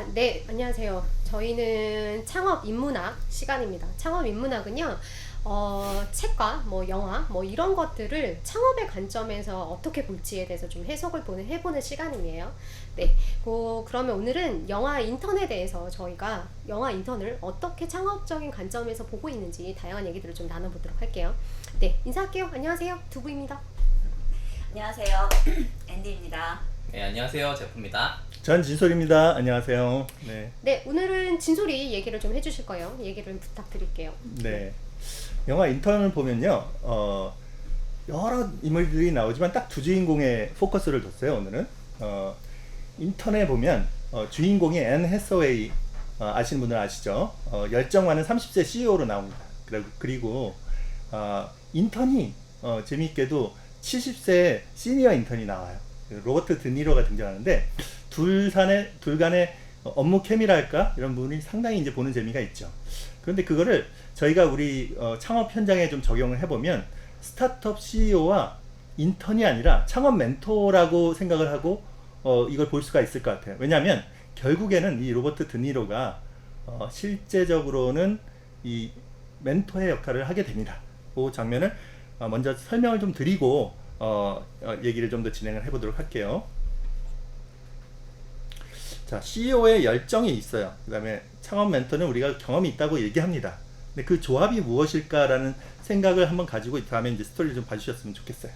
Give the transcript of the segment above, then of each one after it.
네, 안녕하세요. 저희는 창업 인문학 시간입니다. 창업 인문학은요, 책과 뭐 영화, 뭐 이런 것들을 창업의 관점에서 어떻게 볼지에 대해서 좀 해보는 시간이에요. 네, 그러면 오늘은 영화 인턴에 대해서 저희가 영화 인턴을 어떻게 창업적인 관점에서 보고 있는지 다양한 얘기들을 좀 나눠보도록 할게요. 네, 인사할게요. 안녕하세요. 두부입니다. 안녕하세요. 앤디입니다. 네, 안녕하세요. 제프입니다. 전 진솔입니다. 안녕하세요. 네. 네, 오늘은 진솔이 얘기를 좀 해주실 거예요. 얘기를 부탁드릴게요. 네. 영화 인턴을 보면요, 여러 인물들이 나오지만 딱 두 주인공의 포커스를 뒀어요. 오늘은 인턴에 보면 주인공이 앤 해서웨이, 아시는 분들 아시죠? 열정 많은 30세 CEO로 나옵니다. 그리고 인턴이 재미있게도 70세 시니어 인턴이 나와요. 로버트 드니로가 등장하는데 둘 간의 업무 케미랄까 이런 부분이 상당히 이제 보는 재미가 있죠. 그런데 그거를 저희가 우리 창업 현장에 좀 적용을 해보면 스타트업 CEO와 인턴이 아니라 창업 멘토라고 생각을 하고 이걸 볼 수가 있을 것 같아요. 왜냐하면 결국에는 이 로버트 드니로가 실제적으로는 이 멘토의 역할을 하게 됩니다. 그 장면을 먼저 설명을 좀 드리고 얘기를 좀 더 진행을 해보도록 할게요. 자, CEO의 열정이 있어요. 그 다음에 창업 멘토는 우리가 경험이 있다고 얘기합니다. 근데 그 조합이 무엇일까라는 생각을 한번 가지고 다음에 이제 스토리를 좀 봐주셨으면 좋겠어요.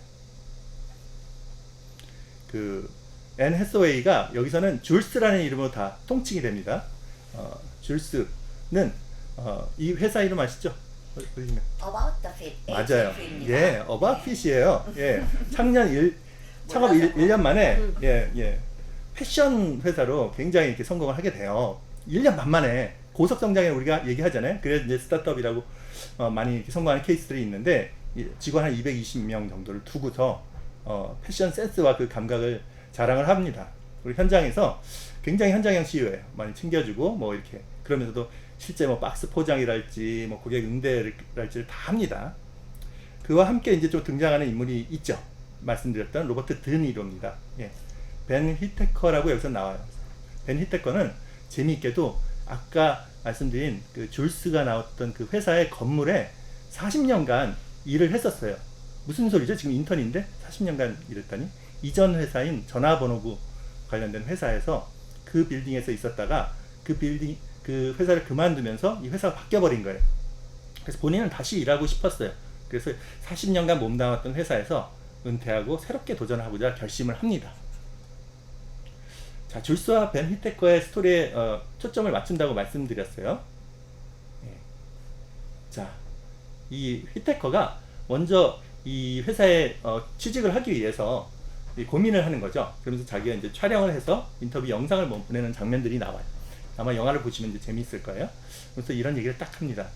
앤 해서웨이가 여기서는 줄스라는 이름으로 다 통칭이 됩니다. 줄스는 이 회사 이름 아시죠? About the Fit. 맞아요. HF입니다. 예, About Fit이에요. 예, 창업 1년 만에 패션 회사로 굉장히 이렇게 성공을 하게 돼요. 1년 반 만에 고속 성장에 우리가 얘기하잖아요. 그래서 이제 스타트업이라고 많이 이렇게 성공하는 케이스들이 있는데 직원 한 220명 정도를 두고서 패션 센스와 그 감각을 자랑을 합니다. 우리 현장에서 굉장히 현장형 CEO예요. 많이 챙겨주고 뭐 이렇게 그러면서도 실제 뭐 박스 포장이랄지 뭐 고객 응대랄지를 다 합니다. 그와 함께 이제 좀 등장하는 인물이 있죠. 말씀드렸던 로버트 드니로입니다. 예. 벤 휘테커라고 여기서 나와요. 벤 휘테커는 재미있게도 아까 말씀드린 그 줄스가 나왔던 그 회사의 건물에 40년간 일을 했었어요. 무슨 소리죠? 지금 인턴인데 40년간 일했다니? 이전 회사인 전화번호부 관련된 회사에서 그 빌딩에서 있었다가 그 회사를 그만두면서 이 회사가 바뀌어버린 거예요. 그래서 본인은 다시 일하고 싶었어요. 그래서 40년간 몸담았던 회사에서 은퇴하고 새롭게 도전하고자 결심을 합니다. 자, 줄스와 벤 휘테커의 스토리에 초점을 맞춘다고 말씀드렸어요. 예. 자, 이 휘테커가 먼저 이 회사에 취직을 하기 위해서 고민을 하는 거죠. 그러면서 자기가 이제 촬영을 해서 인터뷰 영상을 보내는 장면들이 나와요. 아마 영화를 보시면 이제 재미있을 거예요. 그래서 이런 얘기를 딱 합니다.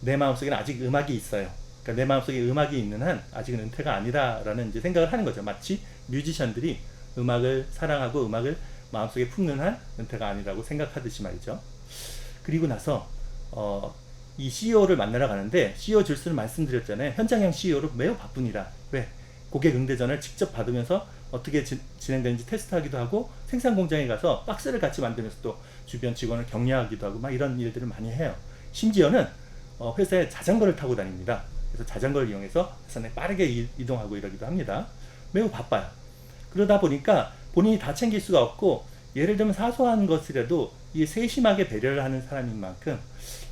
내 마음속에는 아직 음악이 있어요. 그러니까 내 마음속에 음악이 있는 한 아직은 은퇴가 아니다라는 이제 생각을 하는 거죠. 마치 뮤지션들이 음악을 사랑하고 음악을 마음속에 품는 한 은퇴가 아니라고 생각하듯이 말이죠. 그리고 나서 이 CEO를 만나러 가는데 CEO 줄스는 말씀드렸잖아요. 현장형 CEO로 매우 바쁩니다. 왜? 고객 응대전을 직접 받으면서 어떻게 진행되는지 테스트하기도 하고 생산 공장에 가서 박스를 같이 만들면서 또 주변 직원을 격려하기도 하고 막 이런 일들을 많이 해요. 심지어는 회사에 자전거를 타고 다닙니다. 그래서 자전거를 이용해서 회사 내 빠르게 이동하고 이러기도 합니다. 매우 바빠요. 그러다 보니까 본인이 다 챙길 수가 없고 예를 들면 사소한 것이라도 이 세심하게 배려를 하는 사람인 만큼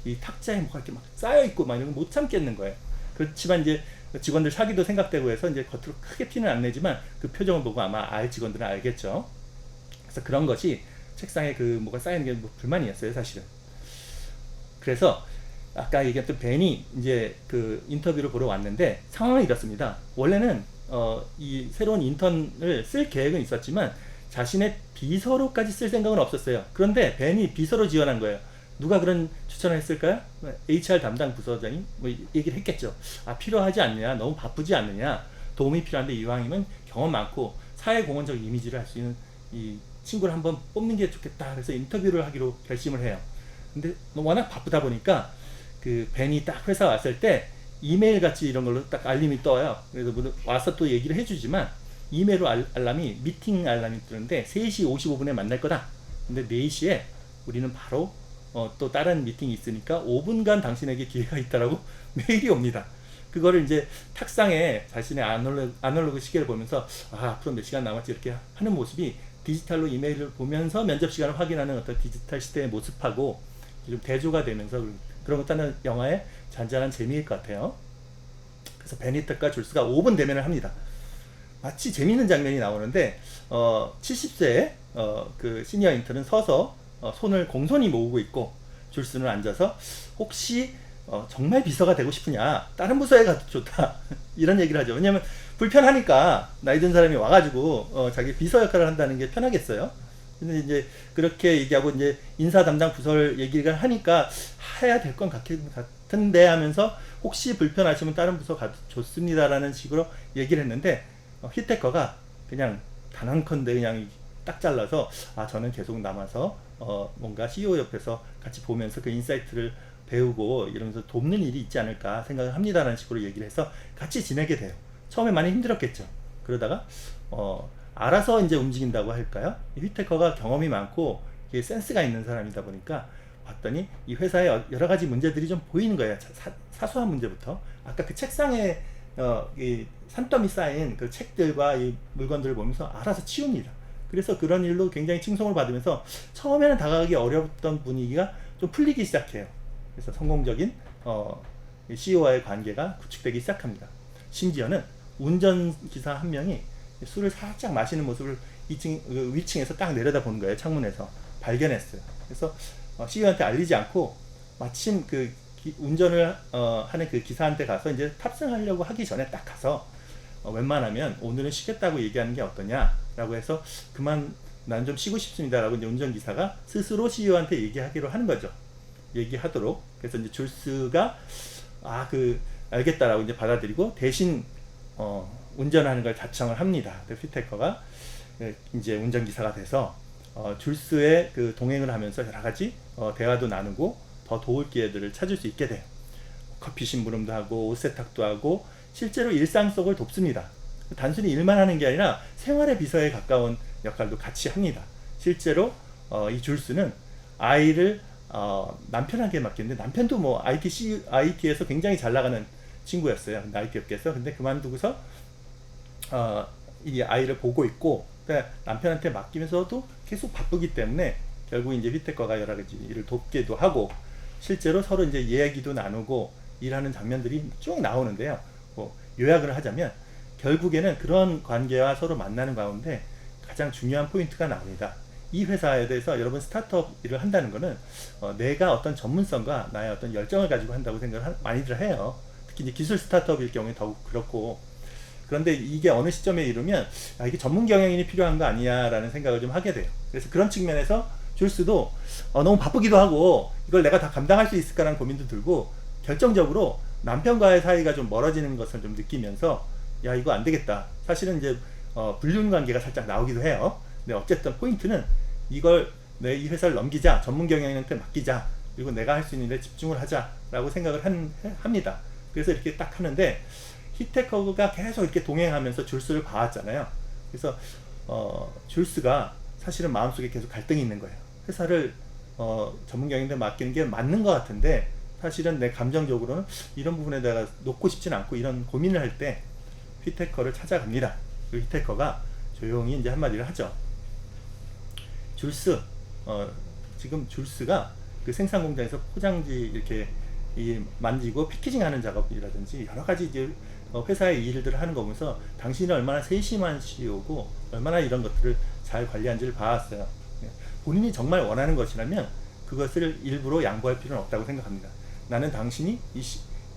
이 탁자에 뭐가 이렇게 막 쌓여있고 막 이런 거 못 참겠는 거예요. 그렇지만 이제 직원들 사기도 생각되고 해서 이제 겉으로 크게 티는 안 내지만 그 표정을 보고 아마 알 직원들은 알겠죠. 그래서 그런 것이 책상에 그 뭐가 쌓이는 게 뭐 불만이었어요, 사실은. 그래서 아까 얘기했던 벤이 이제 그 인터뷰를 보러 왔는데 상황은 이렇습니다. 원래는 이 새로운 인턴을 쓸 계획은 있었지만 자신의 비서로까지 쓸 생각은 없었어요. 그런데 벤이 비서로 지원한 거예요. 누가 그런 추천을 했을까요? HR 담당 부서장이 뭐 얘기를 했겠죠. 필요하지 않느냐, 너무 바쁘지 않느냐, 도움이 필요한데 이왕이면 경험 많고 사회공헌적 이미지를 할 수 있는 이 친구를 한번 뽑는 게 좋겠다. 그래서 인터뷰를 하기로 결심을 해요. 근데 워낙 바쁘다 보니까 그 벤이 딱 회사 왔을 때 이메일 같이 이런 걸로 딱 알림이 떠요. 그래서 와서 또 얘기를 해주지만 이메일로 알람이 미팅 알람이 뜨는데 3시 55분에 만날 거다. 근데 4시에 우리는 바로 또 다른 미팅이 있으니까 5분간 당신에게 기회가 있다라고 메일이 옵니다. 그거를 이제 탁상에 자신의 아날로그 시계를 보면서 앞으로 몇 시간 남았지 이렇게 하는 모습이 디지털로 이메일을 보면서 면접 시간을 확인하는 어떤 디지털 시대의 모습하고 좀 대조가 되면서 그런 것도 하는 영화의 잔잔한 재미일 것 같아요. 그래서 베니텍과 줄스가 5분 대면을 합니다. 마치 재미있는 장면이 나오는데 70세의 그 시니어 인턴은 서서 손을 공손히 모으고 있고 줄스는 앉아서 혹시 정말 비서가 되고 싶으냐, 다른 부서에 가도 좋다 이런 얘기를 하죠. 왜냐면 불편하니까 나이 든 사람이 와가지고 자기 비서 역할을 한다는 게 편하겠어요. 근데 이제 그렇게 얘기하고 이제 인사 담당 부서를 얘기를 하니까 해야 될 건 같은데 하면서 혹시 불편하시면 다른 부서 가도 좋습니다라는 식으로 얘기를 했는데 휘테커가 그냥 단언컨대 그냥 딱 잘라서 저는 계속 남아서 뭔가 CEO 옆에서 같이 보면서 그 인사이트를 배우고 이러면서 돕는 일이 있지 않을까 생각을 합니다라는 식으로 얘기를 해서 같이 지내게 돼요. 처음에 많이 힘들었겠죠. 그러다가 알아서 이제 움직인다고 할까요? 휘테커가 경험이 많고 센스가 있는 사람이다 보니까 봤더니 이 회사에 여러 가지 문제들이 좀 보이는 거예요. 사소한 문제부터 아까 그 책상에 이 산더미 쌓인 그 책들과 이 물건들을 보면서 알아서 치웁니다. 그래서 그런 일로 굉장히 칭송을 받으면서 처음에는 다가가기 어려웠던 분위기가 좀 풀리기 시작해요. 그래서 성공적인 CEO와의 관계가 구축되기 시작합니다. 심지어는 운전기사 한 명이 술을 살짝 마시는 모습을 위층에서 딱 내려다 보는 거예요. 창문에서 발견했어요. 그래서 CEO한테 알리지 않고 마침 그 운전을 하는 그 기사한테 가서 이제 탑승하려고 하기 전에 딱 가서 웬만하면 오늘은 쉬겠다고 얘기하는 게 어떠냐라고 해서 난 좀 쉬고 싶습니다라고 이제 운전기사가 스스로 CEO한테 얘기하기로 하는 거죠. 얘기하도록. 그래서 이제 줄스가 알겠다라고 이제 받아들이고 대신 운전하는 걸 자청을 합니다. 휘테커가 이제 운전기사가 돼서 줄스의 그 동행을 하면서 여러 가지 대화도 나누고 더 도울 기회들을 찾을 수 있게 돼요. 커피 심부름도 하고 옷 세탁도 하고 실제로 일상 속을 돕습니다. 단순히 일만 하는 게 아니라 생활의 비서에 가까운 역할도 같이 합니다. 실제로 이 줄스는 아이를 남편에게 맡겼는데 남편도 뭐 IT에서 굉장히 잘 나가는 친구였어요. 근데 IT 업계에서. 근데 그만두고서 이 아이를 보고 있고 그러니까 남편한테 맡기면서도 계속 바쁘기 때문에 결국 이제 휘테커가 여러 가지 일을 돕기도 하고 실제로 서로 이제 이야기도 나누고 일하는 장면들이 쭉 나오는데요. 요약을 하자면 결국에는 그런 관계와 서로 만나는 가운데 가장 중요한 포인트가 나옵니다. 이 회사에 대해서 여러분 스타트업 일을 한다는 거는 내가 어떤 전문성과 나의 어떤 열정을 가지고 한다고 생각을 많이들 해요. 특히 이제 기술 스타트업일 경우에 더욱 그렇고 그런데 이게 어느 시점에 이르면 이게 전문 경영인이 필요한 거 아니야 라는 생각을 좀 하게 돼요. 그래서 그런 측면에서 줄스도 너무 바쁘기도 하고 이걸 내가 다 감당할 수 있을까라는 고민도 들고 결정적으로 남편과의 사이가 좀 멀어지는 것을 좀 느끼면서 이거 안 되겠다. 사실은 이제 불륜 관계가 살짝 나오기도 해요. 근데 어쨌든 포인트는 이걸 이 회사를 넘기자, 전문 경영인한테 맡기자, 그리고 내가 할 수 있는 일에 집중을 하자라고 생각을 합니다. 그래서 이렇게 딱 하는데 휘테커가 계속 이렇게 동행하면서 줄스를 봐왔잖아요. 그래서 줄스가 사실은 마음속에 계속 갈등이 있는 거예요. 회사를 전문 경영인한테 맡기는 게 맞는 것 같은데 사실은 내 감정적으로는 이런 부분에 내가 놓고 싶진 않고 이런 고민을 할 때 휘테커를 찾아갑니다. 그 휘테커가 조용히 이제 한마디를 하죠. 줄스, 지금 줄스가 그 생산 공장에서 포장지 이렇게 만지고 패키징 하는 작업이라든지 여러 가지 이제 회사의 일들을 하는 거 보면서 당신이 얼마나 세심한 CEO고 얼마나 이런 것들을 잘 관리한지를 봐왔어요. 본인이 정말 원하는 것이라면 그것을 일부러 양보할 필요는 없다고 생각합니다. 나는 당신이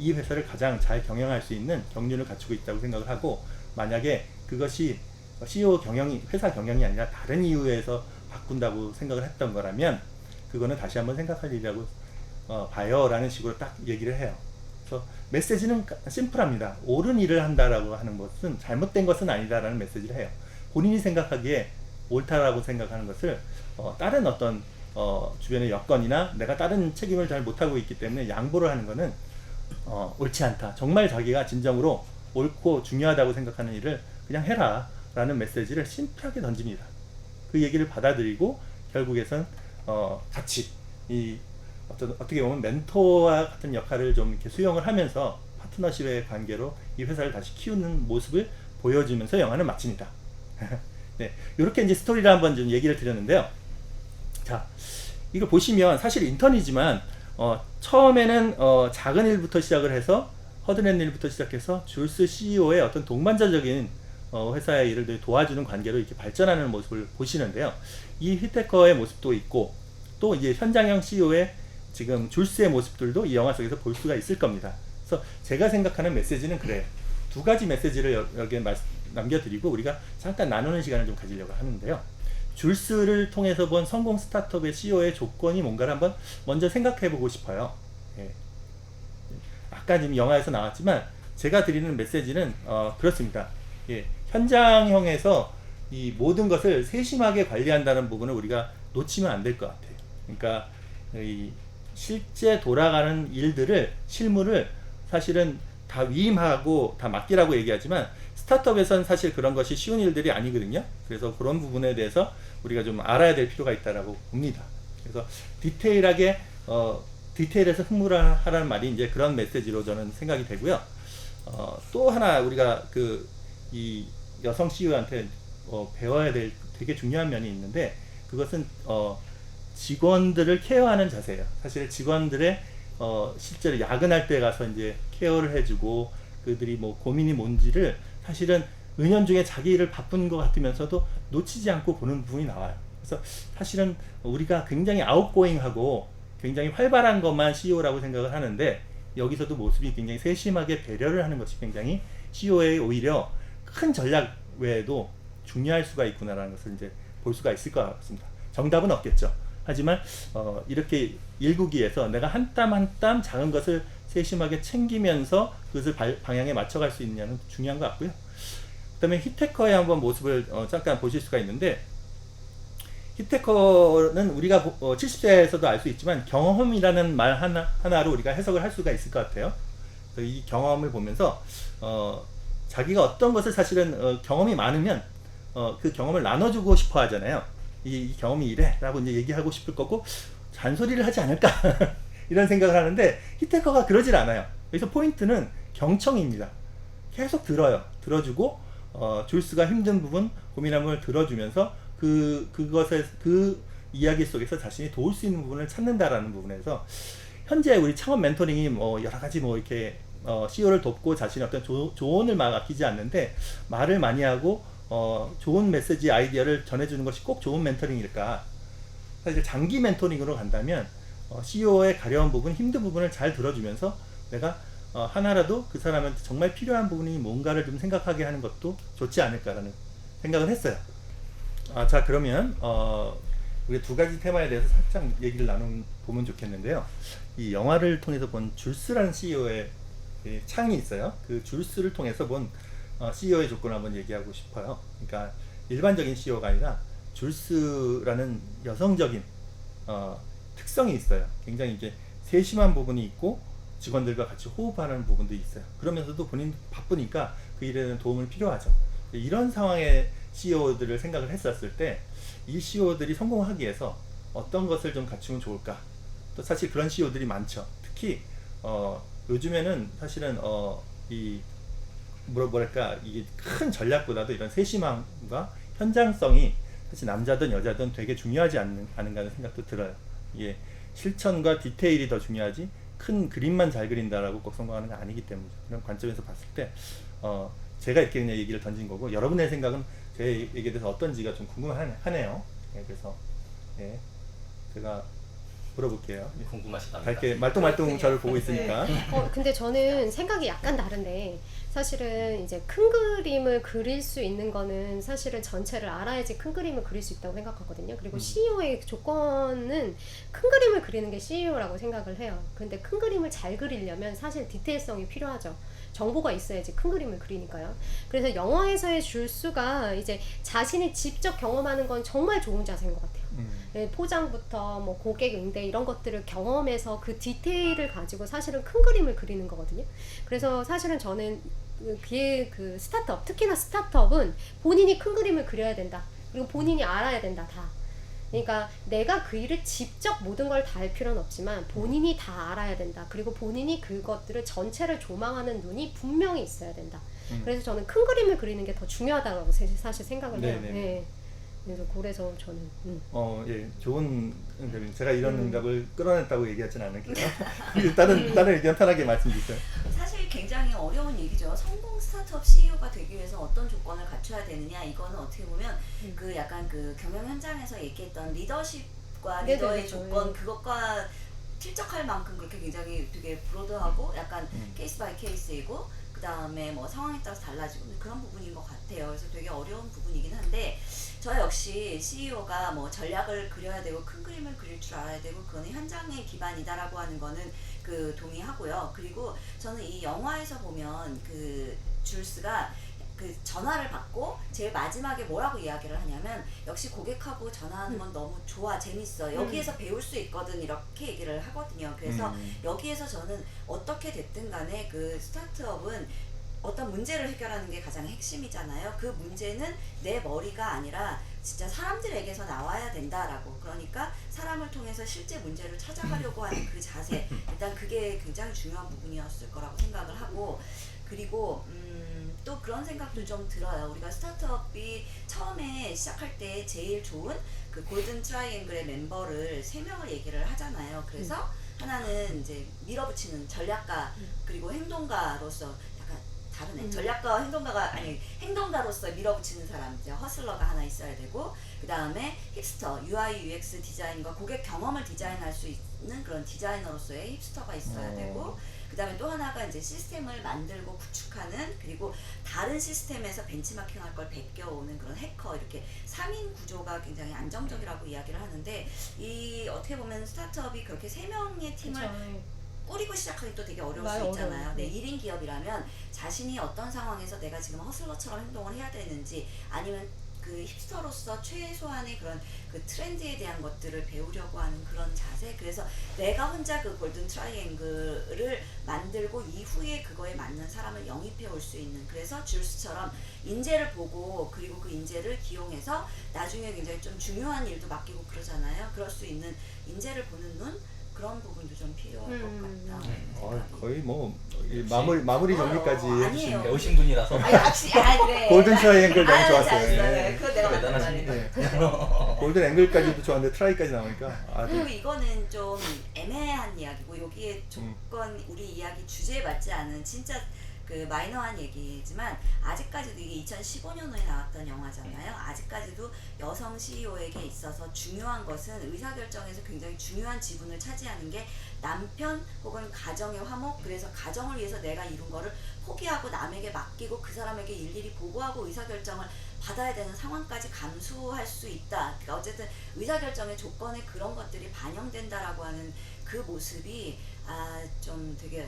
이 회사를 가장 잘 경영할 수 있는 경륜을 갖추고 있다고 생각을 하고 만약에 그것이 CEO 경영이 회사 경영이 아니라 다른 이유에서 바꾼다고 생각을 했던 거라면 그거는 다시 한번 생각할 일이라고 봐요 라는 식으로 딱 얘기를 해요. 그래서 메시지는 심플합니다. 옳은 일을 한다라고 하는 것은 잘못된 것은 아니다라는 메시지를 해요. 본인이 생각하기에 옳다라고 생각하는 것을 다른 어떤 주변의 여건이나 내가 다른 책임을 잘 못하고 있기 때문에 양보를 하는 것은 옳지 않다. 정말 자기가 진정으로 옳고 중요하다고 생각하는 일을 그냥 해라 라는 메시지를 심플하게 던집니다. 그 얘기를 받아들이고 결국에선 같이 이 어떻게 보면 멘토와 같은 역할을 좀 이렇게 수용을 하면서 파트너십의 관계로 이 회사를 다시 키우는 모습을 보여주면서 영화는 마칩니다. 네, 이렇게 이제 스토리를 한번 좀 얘기를 드렸는데요. 자, 이걸 보시면 사실 인턴이지만 처음에는 작은 일부터 시작을 해서 허드렛 일부터 시작해서 줄스 CEO의 어떤 동반자적인 회사의 일을 도와주는 관계로 이렇게 발전하는 모습을 보시는데요. 이 휘테커의 모습도 있고 또 이제 현장형 CEO의 지금 줄스의 모습들도 이 영화 속에서 볼 수가 있을 겁니다. 그래서 제가 생각하는 메시지는 그래요. 두 가지 메시지를 여기에 남겨드리고 우리가 잠깐 나누는 시간을 좀 가지려고 하는데요. 줄스를 통해서 본 성공 스타트업의 CEO의 조건이 뭔가를 한번 먼저 생각해 보고 싶어요. 예. 아까 지금 영화에서 나왔지만 제가 드리는 메시지는 그렇습니다. 예. 현장형에서 이 모든 것을 세심하게 관리한다는 부분을 우리가 놓치면 안 될 것 같아요. 그러니까 이 실제 돌아가는 일들을 실무를 사실은 다 위임하고 다 맡기라고 얘기하지만 스타트업에서는 사실 그런 것이 쉬운 일들이 아니거든요. 그래서 그런 부분에 대해서 우리가 좀 알아야 될 필요가 있다라고 봅니다. 그래서 디테일하게 디테일에서 흥분하라는 말이 이제 그런 메시지로 저는 생각이 되고요. 또 하나 우리가 이 여성 CEO한테 배워야 될 되게 중요한 면이 있는데 그것은 직원들을 케어하는 자세예요. 사실 직원들의 실제로 야근할 때 가서 이제 케어를 해주고 그들이 뭐 고민이 뭔지를 사실은 은연중에 자기 일을 바쁜 것 같으면서도 놓치지 않고 보는 부분이 나와요. 그래서 사실은 우리가 굉장히 아웃고잉하고 굉장히 활발한 것만 CEO라고 생각을 하는데 여기서도 모습이 굉장히 세심하게 배려를 하는 것이 굉장히 CEO의 오히려 큰 전략 외에도 중요할 수가 있구나라는 것을 이제 볼 수가 있을 것 같습니다. 정답은 없겠죠. 하지만 이렇게 일국이에서 내가 한 땀 한 땀 작은 것을 세심하게 챙기면서 그것을 방향에 맞춰갈 수 있느냐는 중요한 것 같고요. 그 다음에 휘테커의 한번 모습을 잠깐 보실 수가 있는데 휘테커는 우리가 70세에서도 알 수 있지만 경험이라는 말 하나로 우리가 해석을 할 수가 있을 것 같아요. 이 경험을 보면서 자기가 어떤 것을 사실은 경험이 많으면 그 경험을 나눠주고 싶어 하잖아요. 이 경험이 이래 라고 이제 얘기하고 싶을 거고 잔소리를 하지 않을까 이런 생각을 하는데 휘테커가 그러질 않아요. 그래서 포인트는 경청입니다. 계속 들어주고 줄스가 힘든 부분 고민한 부분을 들어주면서 그것에 그 이야기 속에서 자신이 도울 수 있는 부분을 찾는다라는 부분에서 현재 우리 창업 멘토링이 뭐 여러 가지 뭐 이렇게 CEO를 돕고 자신의 어떤 조언을 막 아끼지 않는데 말을 많이 하고 좋은 메시지 아이디어를 전해주는 것이 꼭 좋은 멘토링일까? 사실 장기 멘토링으로 간다면 CEO의 가려운 부분, 힘든 부분을 잘 들어주면서 내가 하나라도 그 사람한테 정말 필요한 부분이 뭔가를 좀 생각하게 하는 것도 좋지 않을까라는 생각을 했어요. 자 그러면 우리 두 가지 테마에 대해서 살짝 얘기를 나눠보면 좋겠는데요. 이 영화를 통해서 본 줄스라는 CEO의 창이 있어요. 그 줄스를 통해서 본 CEO의 조건을 한번 얘기하고 싶어요. 그러니까 일반적인 CEO가 아니라 줄스라는 여성적인 특성이 있어요. 굉장히 이제 세심한 부분이 있고 직원들과 같이 호흡하는 부분도 있어요. 그러면서도 본인 바쁘니까 그 일에는 도움을 필요하죠. 이런 상황의 CEO들을 생각을 했었을 때 이 CEO들이 성공하기 위해서 어떤 것을 좀 갖추면 좋을까? 또 사실 그런 CEO들이 많죠. 특히 요즘에는 사실은 뭐랄까 이게 큰 전략보다도 이런 세심함과 현장성이 사실 남자든 여자든 되게 중요하지 않은가는 생각도 들어요. 이게 실천과 디테일이 더 중요하지 큰 그림만 잘 그린다라고 꼭 성공하는 게 아니기 때문이죠. 그런 관점에서 봤을 때 제가 이렇게 그냥 얘기를 던진 거고 여러분의 생각은 제 얘기에 대해서 어떤지가 좀 궁금하네요. 그래서 제가 물어볼게요. 궁금하시답니다. 이렇게 말똥말똥 저를 보고 있으니까. 근데 저는 생각이 약간 다른데 사실은 이제 큰 그림을 그릴 수 있는 거는 사실은 전체를 알아야지 큰 그림을 그릴 수 있다고 생각하거든요. 그리고 CEO의 조건은 큰 그림을 그리는 게 CEO라고 생각을 해요. 근데 큰 그림을 잘 그리려면 사실 디테일성이 필요하죠. 정보가 있어야지 큰 그림을 그리니까요. 그래서 영화에서의 줄수가 이제 자신이 직접 경험하는 건 정말 좋은 자세인 것 같아요. 포장부터 뭐 고객 응대 이런 것들을 경험해서 그 디테일을 가지고 사실은 큰 그림을 그리는 거거든요. 그래서 사실은 저는 그 스타트업, 특히나 스타트업은 본인이 큰 그림을 그려야 된다. 그리고 본인이 알아야 된다. 다. 그러니까 내가 그 일을 직접 모든 걸 다 할 필요는 없지만 본인이 다 알아야 된다. 그리고 본인이 그것들을 전체를 조망하는 눈이 분명히 있어야 된다. 그래서 저는 큰 그림을 그리는 게 더 중요하다고 사실 생각을 해요. 네네. 예. 그래서 저는 예, 좋은 응답입니다. 제가 이런 응답을 끌어냈다고 얘기하진 않을게요. 다른 의견 편하게 말씀 주세요. 사실 굉장히 어려운 얘기죠. 성공 스타트업 CEO가 되기 위해서 어떤 조건을 갖춰야 되느냐. 이거는 어떻게 보면 그 약간 그 경영 현장에서 얘기했던 리더십과 네네, 리더의 그렇죠. 조건 그것과 필적할 만큼 그렇게 굉장히 되게 브로드하고 약간 케이스 바이 케이스이고 그 다음에 뭐 상황에 따라서 달라지고 그런 부분인 것 같아요. 그래서 되게 어려운 부분이긴 한데 저 역시 CEO가 뭐 전략을 그려야 되고 큰 그림을 그릴 줄 알아야 되고 그거는 현장의 기반이다라고 하는 거는 그 동의하고요. 그리고 저는 이 영화에서 보면 그 줄스가 그 전화를 받고 제일 마지막에 뭐라고 이야기를 하냐면 역시 고객하고 전화하는 건 너무 좋아 재밌어 여기에서 배울 수 있거든 이렇게 얘기를 하거든요. 그래서 여기에서 저는 어떻게 됐든 간에 그 스타트업은 어떤 문제를 해결하는 게 가장 핵심이잖아요. 그 문제는 내 머리가 아니라 진짜 사람들에게서 나와야 된다라고. 그러니까 사람을 통해서 실제 문제를 찾아가려고 하는 그 자세, 일단 그게 굉장히 중요한 부분이었을 거라고 생각을 하고, 그리고 또 그런 생각도 좀 들어요. 우리가 스타트업이 처음에 시작할 때 제일 좋은 그 골든 트라이앵글의 멤버를 3명을 얘기를 하잖아요. 그래서 하나는 이제 밀어붙이는 전략가, 그리고 행동가로서 다르네. 전략가와 행동가가 아니 행동가로서 밀어붙이는 사람, 이제 허슬러가 하나 있어야 되고, 그 다음에 힙스터, UI UX 디자인과 고객 경험을 디자인할 수 있는 그런 디자이너로서의 힙스터가 있어야 되고, 그 다음에 또 하나가 이제 시스템을 만들고 구축하는, 그리고 다른 시스템에서 벤치마킹할 걸 베껴오는 그런 해커, 이렇게 3인 구조가 굉장히 안정적이라고 이야기를 하는데, 이 어떻게 보면 스타트업이 그렇게 3명의 팀을 그쵸. 꾸리고 시작하기 또 되게 어려울 수 많이 있잖아요. 어려워요. 네, 1인 기업이라면 자신이 어떤 상황에서 내가 지금 허슬러처럼 행동을 해야 되는지, 아니면 그 힙스터로서 최소한의 그런 그 트렌드에 대한 것들을 배우려고 하는 그런 자세. 그래서 내가 혼자 그 골든 트라이앵글을 만들고 이후에 그거에 맞는 사람을 영입해 올 수 있는, 그래서 줄스처럼 인재를 보고 그리고 그 인재를 기용해서 나중에 굉장히 좀 중요한 일도 맡기고 그러잖아요. 그럴 수 있는 인재를 보는 눈, 그런 부분도 좀 필요할 것 같다. 거의 뭐 마무리 정리까지 아니에요. 해주시는 배우신 분이라서 아니 역시 그래. 골든 트라이앵글 너무 잘했어요. 좋았어요. 네. 그거 내가 만든 대단하십니다. 말이에요. 골든 앵글까지도 좋았는데 트라이까지 나오니까 그리고 아주 이거는 좀 애매한 이야기고, 여기에 조건 우리 이야기 주제에 맞지 않은 진짜 그 마이너한 얘기지만, 아직까지도 이게 2015년에 나왔던 영화잖아요. 아직까지도 여성 CEO에게 있어서 중요한 것은 의사결정에서 굉장히 중요한 지분을 차지하는 게 남편 혹은 가정의 화목, 그래서 가정을 위해서 내가 이룬 거를 포기하고 남에게 맡기고 그 사람에게 일일이 보고하고 의사결정을 받아야 되는 상황까지 감수할 수 있다. 그러니까 어쨌든 의사결정의 조건에 그런 것들이 반영된다라고 하는 그 모습이 좀 되게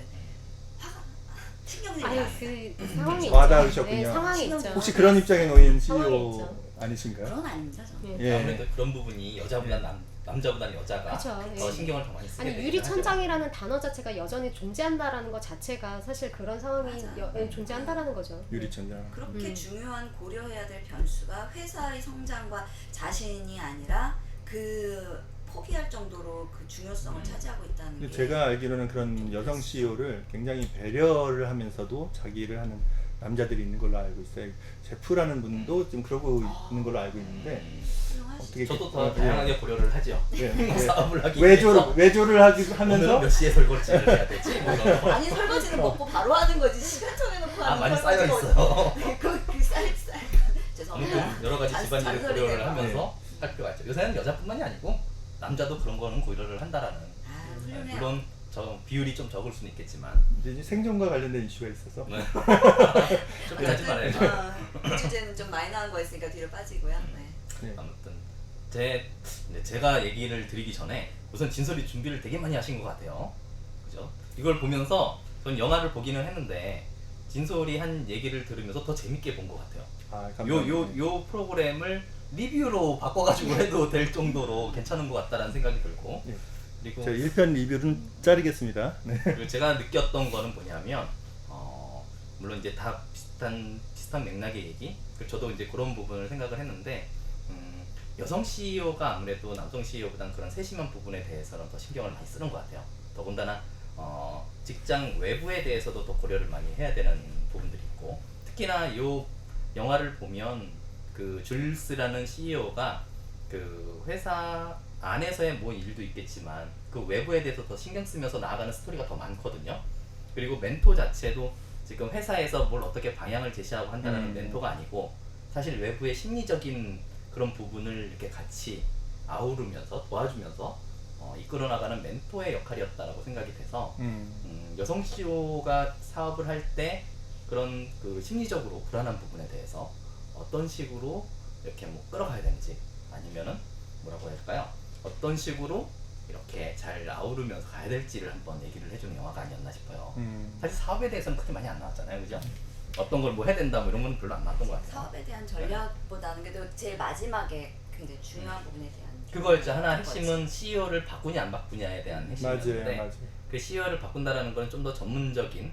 화가 신경이 아유 나요. 그 상황이 있죠. 와닿으셨군요. 네, 상황이 신경- 있죠. 혹시 그런 입장에 놓인 상황이 CEO 있죠. 아니신가요? 그건 아닙니다. 저는. 네. 예. 아무래도 그런 부분이 여자보다 남자보다는 여자가 그쵸, 더 예. 신경을 더 많이 쓰게 아니 되긴 유리천장이라는 단어 자체가 여전히 존재한다라는 것 자체가 사실 그런 상황이 맞아. 존재한다라는 거죠. 유리천장. 그렇게 중요한 고려해야 될 변수가 회사의 성장과 자신이 아니라 그 포기할 정도로 그 중요성을 차지하고 있다는 게. 근데 제가 알기로는 그런 여성 CEO를 굉장히 배려를 하면서도 자기를 하는 남자들이 있는 걸로 알고 있어요. 제프라는 분도 좀 그러고 있는 걸로 알고 있는데 훌륭하시죠. 어떻게 저도 더 다양하게 고려를 하죠. 사업을 하기 외조를 오늘은 하면서 몇 시에 설거지를 해야 되지? 뭐 이런 거. 아니 설거지는 먹고 바로 하는 거지. 시간 정해놓고 하는 많이 쌓여 설거지가 있어요. 그 쌓여. 죄송합니다. 아무튼 여러 가지 집안일을 잔소리 고려를 내고. 하면서 할 필요가 있죠. 요새는 여자뿐만이 아니고 남자도 그런 거는 고려를 한다라는. 훌륭해요. 물론 저 비율이 좀 적을 수는 있겠지만 이제 생존과 관련된 이슈가 있어서 네. 좀 하지 말아야죠. 이 주제는 좀 마이너한 거였으니까 뒤로 빠지고요. 네. 네. 아무튼 제가 얘기를 드리기 전에 우선 진솔이 준비를 되게 많이 하신 것 같아요. 그죠? 이걸 보면서 전 영화를 보기는 했는데 진솔이 한 얘기를 들으면서 더 재밌게 본 것 같아요. 감사합니다. 요 프로그램을 리뷰로 바꿔가지고 해도 될 정도로 괜찮은 것 같다라는 생각이 들고, 예. 그리고 저 1편 리뷰는 자르겠습니다. 네. 그리고 제가 느꼈던 거는 뭐냐면 물론 이제 다 비슷한 맥락의 얘기. 저도 이제 그런 부분을 생각을 했는데 여성 CEO가 아무래도 남성 CEO보다는 그런 세심한 부분에 대해서는 더 신경을 많이 쓰는 것 같아요. 더군다나 직장 외부에 대해서도 더 고려를 많이 해야 되는 부분들이 있고, 특히나 이 영화를 보면 그 줄스라는 CEO가 그 회사 안에서의 뭐 일도 있겠지만 그 외부에 대해서 더 신경 쓰면서 나아가는 스토리가 더 많거든요. 그리고 멘토 자체도 지금 회사에서 뭘 어떻게 방향을 제시하고 한다는 멘토가 아니고 사실 외부의 심리적인 그런 부분을 이렇게 같이 아우르면서 도와주면서 이끌어 나가는 멘토의 역할이었다라고 생각이 돼서 여성 CEO가 사업을 할 때 그런 그 심리적으로 불안한 부분에 대해서 어떤 식으로 이렇게 뭐 끌어가야 되는지, 아니면은 뭐라고 해야 될까요? 어떤 식으로 이렇게 잘 아우르면서 가야 될지를 한번 얘기를 해주는 영화가 아니었나 싶어요. 사실 사업에 대해서는 그렇게 많이 안 나왔잖아요, 그죠? 어떤 걸 뭐 해야 된다 뭐 이런 건 별로 안 나왔던 것 같아요. 사업에 대한 전략보다는 그래도 제일 마지막에 굉장히 중요한 부분에 대한 그거였죠. 하나 그거지. 핵심은 CEO를 바꾸냐 안 바꾸냐에 대한 핵심이었는데, 맞아요. 그 CEO를 바꾼다라는 건 좀 더 전문적인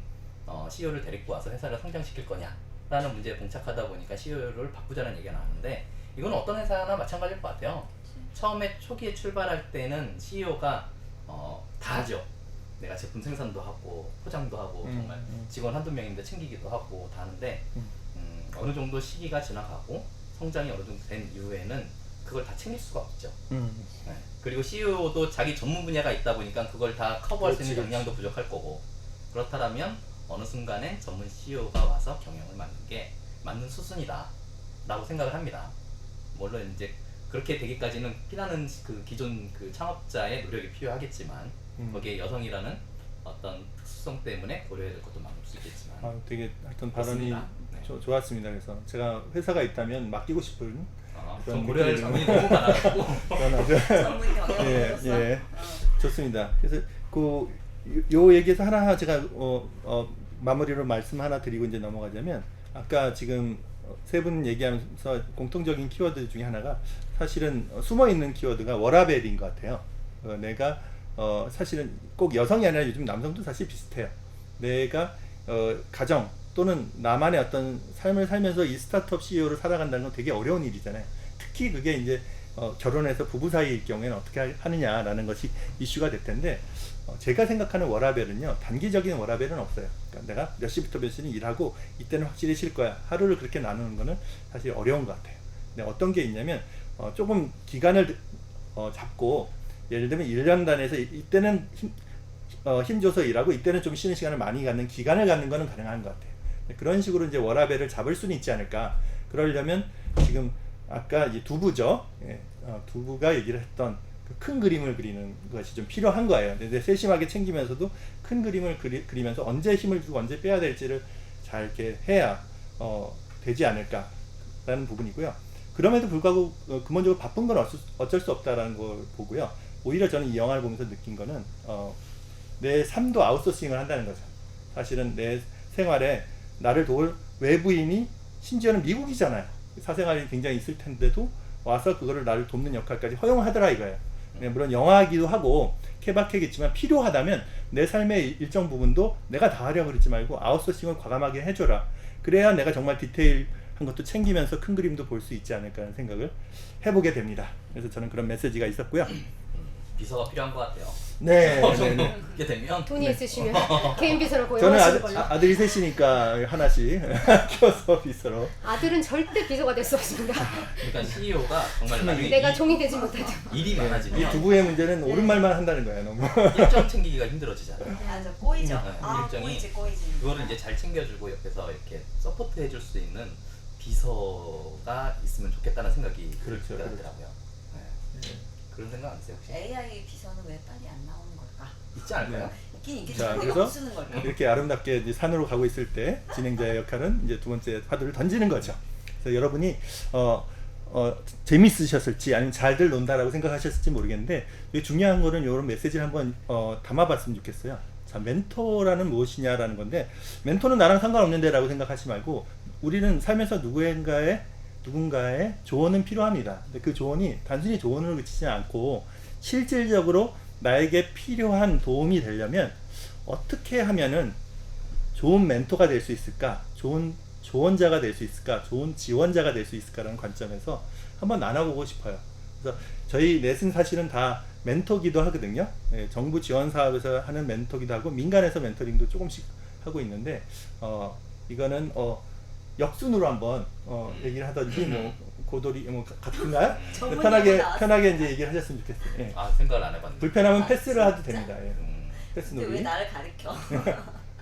CEO를 데리고 와서 회사를 성장시킬 거냐라는 문제에 봉착하다 보니까 CEO를 바꾸자는 얘기가 나왔는데, 이건 어떤 회사나 마찬가지일 것 같아요. 처음에 초기에 출발할 때는 CEO가 다 하죠. 내가 제품 생산도 하고 포장도 하고 정말 직원 한두 명인데 챙기기도 하고 다 하는데 어느 정도 시기가 지나가고 성장이 어느 정도 된 이후에는 그걸 다 챙길 수가 없죠. 네. 그리고 CEO도 자기 전문 분야가 있다 보니까 그걸 다 커버할 수 있는 그렇지. 역량도 부족할 거고, 그렇다면 어느 순간에 전문 CEO가 와서 경영을 맡는 게 맞는 수순이다 라고 생각을 합니다. 물론 이제 그렇게 되기까지는 피나는 그 기존 그 창업자의 노력이 필요하겠지만 거기에 여성이라는 어떤 특수성 때문에 고려해야 될 것도 많을 수 있겠지만 되게 하여튼 발언이 그렇습니다. 네. 좋았습니다. 그래서 제가 회사가 있다면 맡기고 싶은 좀 고려할 점이 너무 많아가지고 그런 아주 전문 경영으로서 예, 좋습니다. 그래서 요 얘기에서 하나 제가 마무리로 말씀 하나 드리고 이제 넘어가자면, 아까 지금 세 분 얘기하면서 공통적인 키워드 중에 하나가 사실은 숨어 있는 키워드가 워라밸인 것 같아요. 내가 사실은 꼭 여성이 아니라 요즘 남성도 사실 비슷해요. 내가 가정 또는 나만의 어떤 삶을 살면서 이 스타트업 CEO를 살아간다는 건 되게 어려운 일이잖아요. 특히 그게 이제 결혼해서 부부 사이일 경우에는 어떻게 하느냐라는 것이 이슈가 될 텐데, 제가 생각하는 워라밸은요, 단기적인 워라밸은 없어요. 그러니까 내가 몇 시부터 몇 시는 일하고 이때는 확실히 쉴 거야, 하루를 그렇게 나누는 거는 사실 어려운 것 같아요. 근데 어떤 게 있냐면 조금 기간을 잡고, 예를 들면 1년 단위에서 이때는 힘줘서 일하고 이때는 좀 쉬는 시간을 많이 갖는 기간을 갖는 거는 가능한 것 같아요. 그런 식으로 이제 워라밸을 잡을 수는 있지 않을까. 그러려면 지금 아까 이제 두부죠. 두부가 얘기를 했던 그 큰 그림을 그리는 것이 좀 필요한 거예요. 근데 세심하게 챙기면서도 큰 그림을 그리면서 언제 힘을 주고 언제 빼야 될지를 잘 이렇게 해야 되지 않을까라는 부분이고요. 그럼에도 불구하고 근본적으로 바쁜 건 어쩔 수 없다라는 걸 보고요. 오히려 저는 이 영화를 보면서 느낀 거는 내 삶도 아웃소싱을 한다는 거죠. 사실은 내 생활에 나를 도울 외부인이 심지어는 미국이잖아요. 사생활이 굉장히 있을 텐데도 와서 그거를 나를 돕는 역할까지 허용하더라 이거예요. 물론 영화이기도 하고 케바케겠지만 필요하다면 내 삶의 일정 부분도 내가 다 하려고 그러지 말고 아웃소싱을 과감하게 해줘라. 그래야 내가 정말 디테일한 것도 챙기면서 큰 그림도 볼 수 있지 않을까 하는 생각을 해보게 됩니다. 그래서 저는 그런 메시지가 있었고요. 비서가 필요한 것 같아요. 네. 그렇게 되면 돈이 있으시면 개인 비서를 저는 고용하시는 걸로. 아들이 셋이니까 하나씩 키워서 비서로. 아들은 절대 비서가 될 수 없습니다. 그러니까 CEO가 정말 나중에 내가 종이 되지 못하죠. 일이 이 많아지면 두부의 문제는 옳은 말만 한다는 거예요. 너무. 일정 챙기기가 힘들어지잖아요. 맞아, 꼬이죠. 네, 일정이 꼬이지. 그거를 이제 잘 챙겨주고 옆에서 이렇게 서포트 해줄 수 있는 비서가 있으면 좋겠다는 생각이 그렇죠, 들더라고요. 네. 그런 생각 안 드세요 혹시? AI 비서는 왜 빨리 안 나오는 걸까? 있지 않을까요? 있긴 있겠지만 자, 내가 그래서 못 쓰는 걸까? 이렇게 아름답게 이제 산으로 가고 있을 때 진행자의 역할은 이제 두 번째 화두를 던지는 거죠. 그래서 여러분이 재밌으셨을지 아니면 잘들 논다라고 생각하셨을지 모르겠는데, 이게 중요한 거는 이런 메시지를 한번 담아봤으면 좋겠어요. 자, 멘토라는 무엇이냐라는 건데, 멘토는 나랑 상관없는데라고 생각하지 말고, 우리는 살면서 누군가의 조언은 필요합니다. 근데 그 조언이 단순히 조언으로 그치지 않고 실질적으로 나에게 필요한 도움이 되려면 어떻게 하면은 좋은 멘토가 될 수 있을까? 좋은 조언자가 될 수 있을까, 좋은 지원자가 될 수 있을까라는 관점에서 한번 나눠보고 싶어요. 그래서 저희 넷은 사실은 다 멘토기도 하거든요. 예, 정부 지원 사업에서 하는 멘토기도 하고 민간에서 멘토링도 조금씩 하고 있는데 이거는 역순으로 한번 얘기를 하든지 뭐 고돌이 뭐 같은가요? 전문용어 편하게 나왔어요. 이제 얘기를 하셨으면 좋겠어요. 예. 아 생각을 안 해봤는데. 불편하면 아, 패스를 해도 진짜? 됩니다. 예. 패스 근데 왜 놀이. 나를 가르쳐?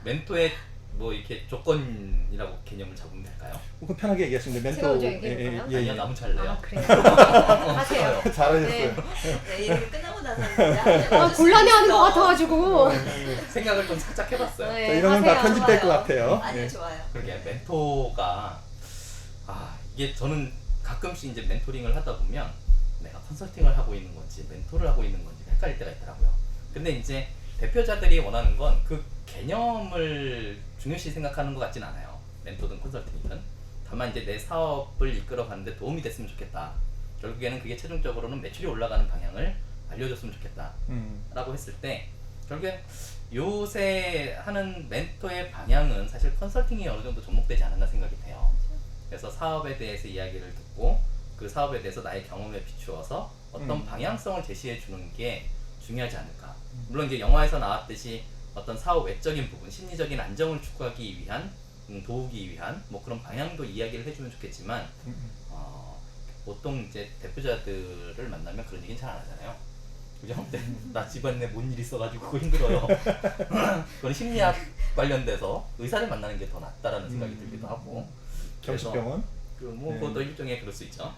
멘토의 뭐 이렇게 조건이라고 개념을 잡으면 될까요? 조금 편하게 얘기하시면 돼. 제가 멘토. 먼저 얘기해볼까요? 아니요, 나 먼저 할래요. 아, 그래요? 하세요. 잘하셨어요. 네. 네, 얘기를 끝나고 나서 이제 아, 곤란해하는 것 같아가지고. 생각을 좀 살짝 해봤어요. 네, 자, 이런 건 다 하세요. 편집될 것 좋아요. 같아요. 아니요, 예. 좋아요. 그러게 멘토가 이게 저는 가끔씩 이제 멘토링을 하다 보면 내가 컨설팅을 하고 있는 건지 멘토를 하고 있는 건지 헷갈릴 때가 있더라고요. 근데 이제 대표자들이 원하는 건 그 개념을 중요시 생각하는 것 같진 않아요. 멘토든 컨설팅이든. 다만 이제 내 사업을 이끌어가는데 도움이 됐으면 좋겠다. 결국에는 그게 최종적으로는 매출이 올라가는 방향을 알려줬으면 좋겠다. 라고 했을 때 결국엔 요새 하는 멘토의 방향은 사실 컨설팅이 어느 정도 접목되지 않았나 생각이 돼요. 그래서 사업에 대해서 이야기를 듣고 그 사업에 대해서 나의 경험에 비추어서 어떤 방향성을 제시해 주는 게 중요하지 않을까. 물론 이제 영화에서 나왔듯이 어떤 사업 외적인 부분, 심리적인 안정을 추구하기 위한, 도우기 위한 뭐 그런 방향도 이야기를 해주면 좋겠지만 보통 이제 대표자들을 만나면 그런 얘기는 잘 안 하잖아요. 그죠? 나 집안에 뭔 일 있어가지고 그거 힘들어요. 그건 심리학 관련돼서 의사를 만나는 게 더 낫다라는 생각이 들기도 하고. 정신병원. 그것도 일종의 그럴 수 있죠.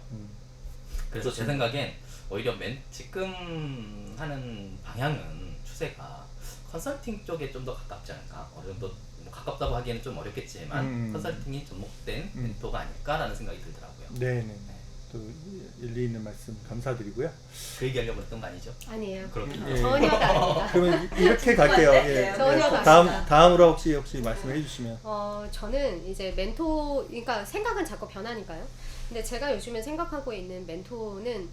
그래서 제 생각엔 오히려 지금 하는 방향은 추세가 컨설팅 쪽에 좀 더 가깝지 않을까. 어느 정도 뭐 가깝다고 하기에는 좀 어렵겠지만 컨설팅이 접목된 멘토가 아닐까라는 생각이 들더라고요. 네네. 또 일리 있는 말씀 감사드리고요. 그 얘기하려고 했던 거 아니죠? 아니에요. 그렇군요. 예. 전혀 다릅니다. 그러면 이렇게 갈게요. 예. 전혀 다릅니다. 다음으로 혹시 말씀해 주시면. 저는 이제 멘토, 그러니까 생각은 자꾸 변하니까요. 근데 제가 요즘에 생각하고 있는 멘토는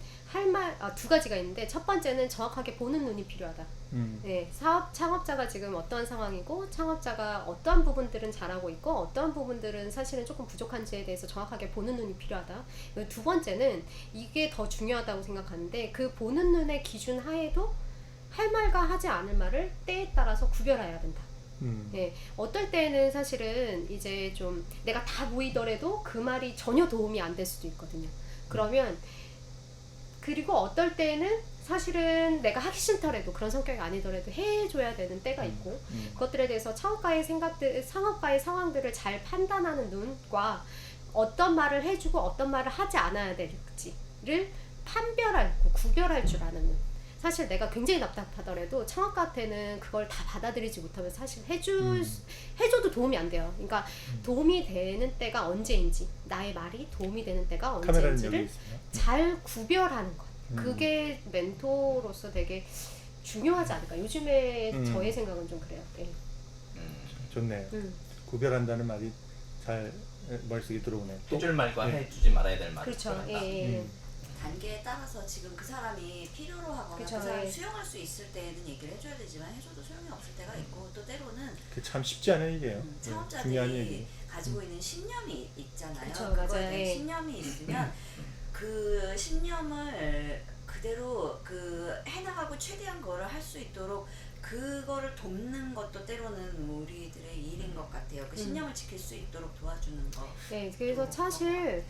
두 가지가 있는데, 첫 번째는 정확하게 보는 눈이 필요하다. 네, 창업자가 지금 어떠한 상황이고, 창업자가 어떠한 부분들은 잘하고 있고, 어떠한 부분들은 사실은 조금 부족한지에 대해서 정확하게 보는 눈이 필요하다. 두 번째는 이게 더 중요하다고 생각하는데, 그 보는 눈의 기준 하에도 할 말과 하지 않을 말을 때에 따라서 구별해야 된다. 네, 어떨 때는 사실은 이제 좀 내가 다 보이더라도 그 말이 전혀 도움이 안 될 수도 있거든요. 그러면 그리고 어떨 때는 사실은 내가 하기 싫더라도, 그런 성격이 아니더라도 해줘야 되는 때가 있고, 그것들에 대해서 창업가의 상업가의 상황들을 잘 판단하는 눈과 어떤 말을 해주고 어떤 말을 하지 않아야 될지를 구별할 줄 아는 눈. 사실 내가 굉장히 답답하더라도 창업가한테는 그걸 다 받아들이지 못하면 사실 해줘도 도움이 안 돼요. 그러니까 도움이 되는 때가 언제인지, 나의 말이 도움이 되는 때가 언제인지를 잘 구별하는 것. 그게 멘토로서 되게 중요하지 않을까. 요즘에 저의 생각은 좀 그래요. 네. 좋네요. 구별한다는 말이 잘 머릿속에 들어오네요. 해줄 말과 해주지 말아야 될 말을 그렇죠. 구별한다. 예. 단계에 따라서 지금 그 사람이 필요로 하거나 그쵸, 그 사람이 예. 수용할 수 있을 때에는 얘기를 해줘야 되지만 해줘도 소용이 없을 때가 있고, 또 때로는 그게 참 쉽지 않은 일이에요. 중요한 창업자들이 얘기. 가지고 있는 신념이 있잖아요. 그쵸, 그거에 맞아요. 대한 예. 신념이 있으면 그 신념을 그대로 해나가고 최대한 거를 할 수 있도록 그거를 돕는 것도 때로는 우리들의 일인 것 같아요. 그 신념을 지킬 수 있도록 도와주는 거. 네, 그래서 사실